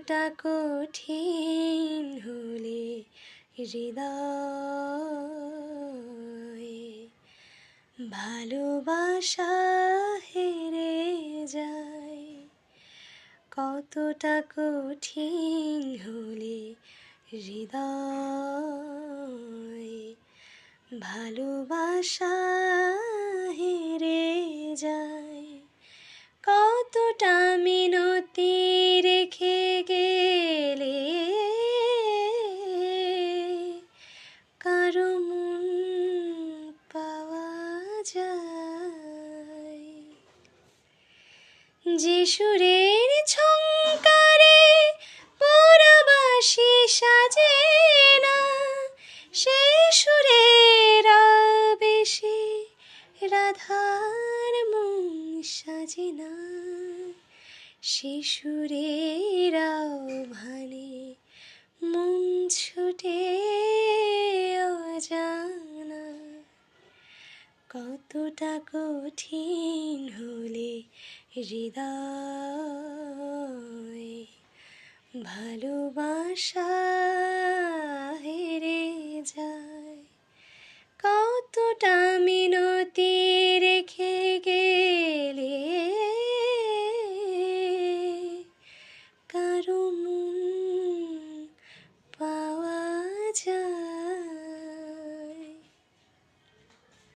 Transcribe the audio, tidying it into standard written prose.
কতটা কঠিন হলে হৃদয় ভালোবাসা হেরে যায়, কতটা কঠিন হলে হৃদয় ভালোবাসা হেরে যায়, কতটা মিনতি রেখে গেলে কারো মন পাওয়া যায়। যে সুরের ঝংকারে পরবাসী সাজে না, সে সুরের বেশি রাধার মন সাজে না, সে সুরের আহ্বানে মন ছুটে অজানা, কতটা কঠিন হলে হৃদয় ভালোবাসা হেরে যায়, কতটা মিনতি